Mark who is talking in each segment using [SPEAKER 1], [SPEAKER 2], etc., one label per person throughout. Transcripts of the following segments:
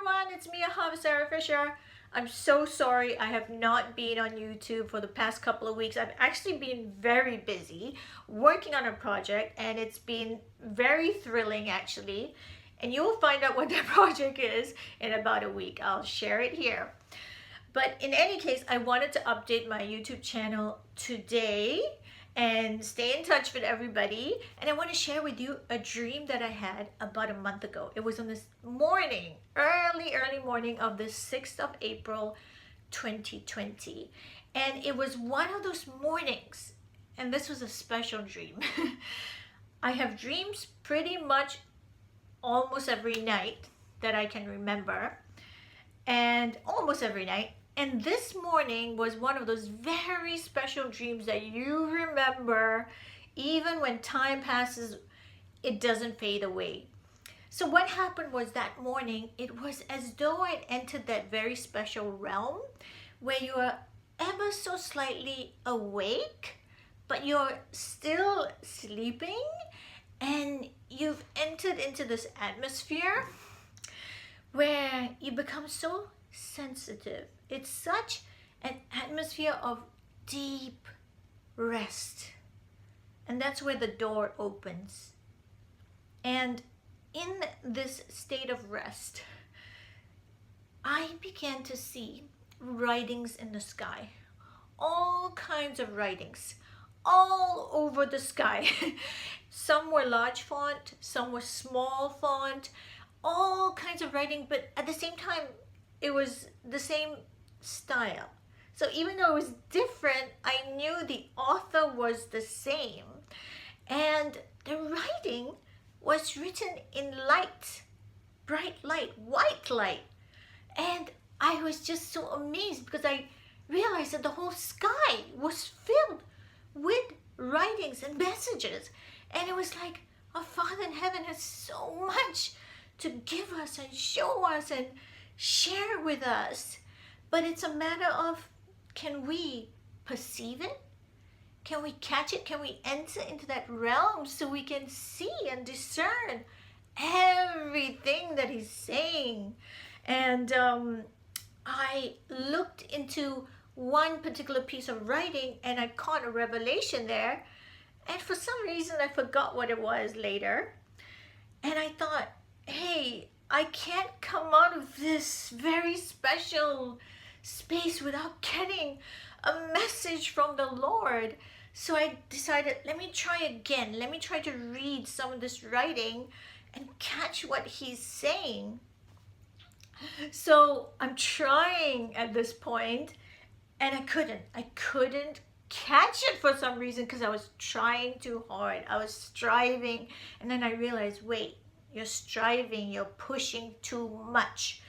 [SPEAKER 1] everyone, it's me, Ahava Sarah Fischer. I'm so sorry I have not been on YouTube for the past couple of weeks. I've actually been very busy working on a project and it's been very thrilling actually. And you'll find out what that project is in about a week. I'll share it here. But in any case, I wanted to update my YouTube channel today and stay in touch with everybody. And I want to share with you a dream that I had about a month ago. It was on this morning, early morning of the 6th of April, 2020. And it was one of those mornings, and this was a special dream. I have dreams pretty much almost every night that I can remember, and almost every night. And this morning was one of those very special dreams that you remember even when time passes, it doesn't fade away. So what happened was that morning, it was as though I entered that very special realm where you are ever so slightly awake, but you're still sleeping, and you've entered into this atmosphere where you become so sensitive. It's such an atmosphere of deep rest. And that's where the door opens. And in this state of rest, I began to see writings in the sky. All kinds of writings, all over the sky. Some were large font, some were small font, all kinds of writing, but at the same time, it was the same style. So even though it was different, I knew the author was the same. And the writing was written in light, bright light, white light. And I was just so amazed because I realized that the whole sky was filled with writings and messages. And it was like our Father in heaven has so much to give us and show us and share with us. But it's a matter of, can we perceive it? Can we catch it? Can we enter into that realm so we can see and discern everything that he's saying? And I looked into one particular piece of writing and I caught a revelation there. And for some reason, I forgot what it was later. And I thought, hey, I can't come out of this very special space without getting a message from the Lord. So I decided, let me try again. Let me try to read some of this writing and catch what he's saying. So I'm trying at this point, and I couldn't catch it for some reason because I was trying too hard. I was striving, and then I realized, wait, you're striving, you're pushing too much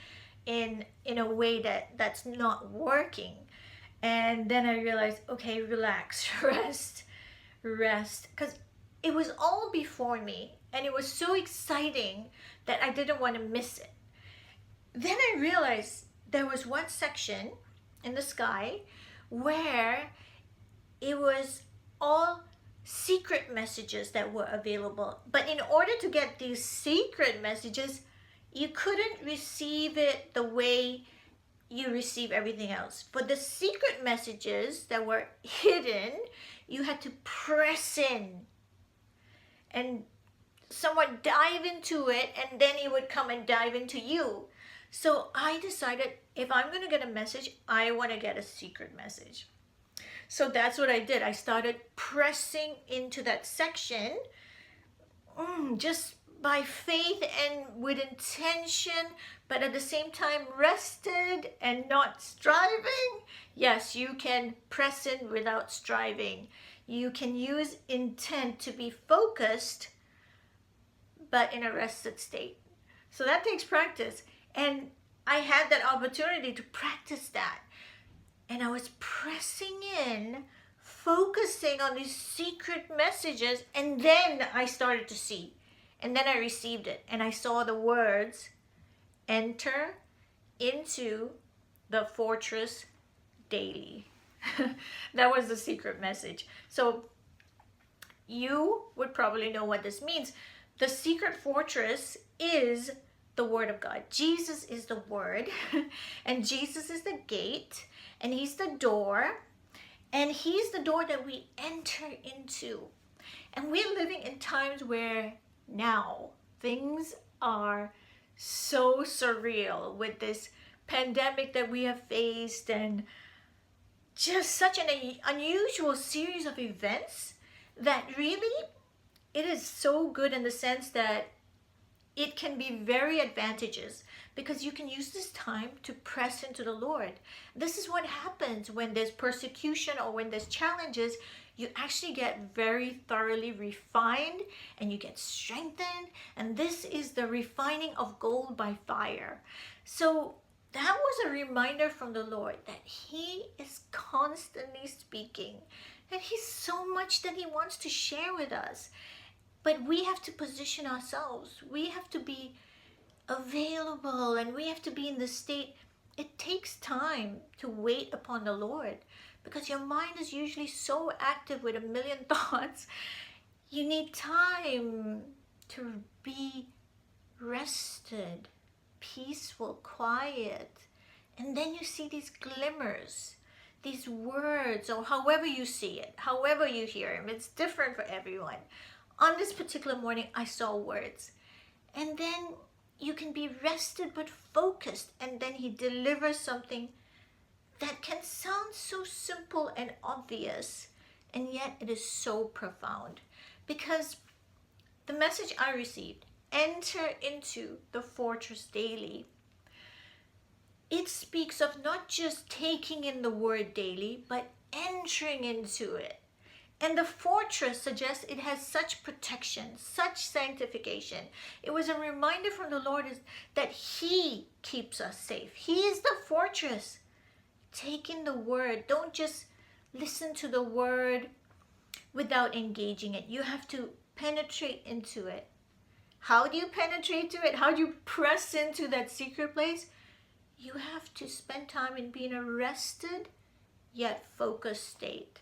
[SPEAKER 1] in a way that's not working. And then I realized, okay, relax, rest, because it was all before me and it was so exciting that I didn't want to miss it. Then I realized there was one section in the sky where it was all secret messages that were available. But in order to get these secret messages, you couldn't receive it the way you receive everything else. For the secret messages that were hidden, you had to press in and somewhat dive into it, and then it would come and dive into you. So I decided, if I'm going to get a message, I want to get a secret message. So that's what I did. I started pressing into that section just by faith and with intention, but at the same time rested and not striving. Yes, you can press in without striving. You can use intent to be focused, but in a rested state. So that takes practice. And I had that opportunity to practice that. And I was pressing in, focusing on these secret messages, and then I started to see. And then I received it, and I saw the words, enter into the fortress daily. That was the secret message. So you would probably know what this means. The secret fortress is the Word of God. Jesus is the Word, and Jesus is the gate, and He's the door, and He's the door that we enter into. And we're living in times where now things are so surreal with this pandemic that we have faced, and just such an unusual series of events that really it is so good in the sense that it can be very advantageous because you can use this time to press into the Lord. This is what happens when there's persecution or when there's challenges. You actually get very thoroughly refined and you get strengthened. And this is the refining of gold by fire. So that was a reminder from the Lord that He is constantly speaking, that He's so much that He wants to share with us. But we have to position ourselves. We have to be available, and we have to be in the state. It takes time to wait upon the Lord because your mind is usually so active with a million thoughts. You need time to be rested, peaceful, quiet. And then you see these glimmers, these words, or however you see it, however you hear Him. It's different for everyone. On this particular morning, I saw words. And then you can be rested but focused. And then He delivers something that can sound so simple and obvious. And yet it is so profound. Because the message I received, enter into the fortress daily. It speaks of not just taking in the word daily, but entering into it. And the fortress suggests it has such protection, such sanctification. It was a reminder from the Lord that He keeps us safe. He is the fortress. Take in the word. Don't just listen to the word without engaging it. You have to penetrate into it. How do you penetrate to it? How do you press into that secret place? You have to spend time in being a rested yet focused state.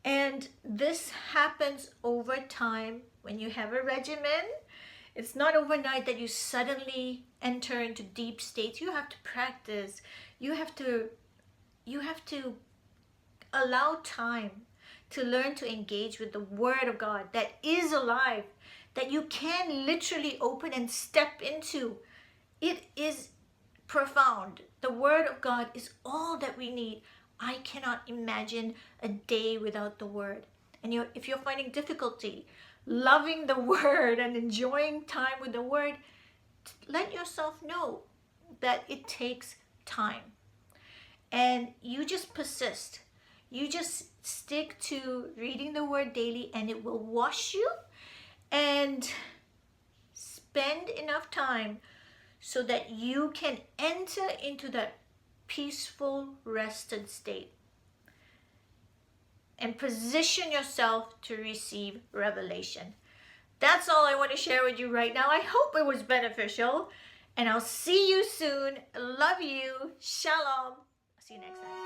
[SPEAKER 1] And this happens over time when you have a regimen. It's not overnight that you suddenly enter into deep states. You have to practice. You have to allow time to learn to engage with the Word of God that is alive, that you can literally open and step into. It is profound. The Word of God is all that we need. I cannot imagine a day without the Word. And if you're finding difficulty loving the Word and enjoying time with the Word, let yourself know that it takes time. And you just persist. You just stick to reading the Word daily, and it will wash you. And spend enough time so that you can enter into that peaceful, rested state and position yourself to receive revelation. That's all I want to share with you right now. I hope it was beneficial, and I'll see you soon. Love you. Shalom. See you next time.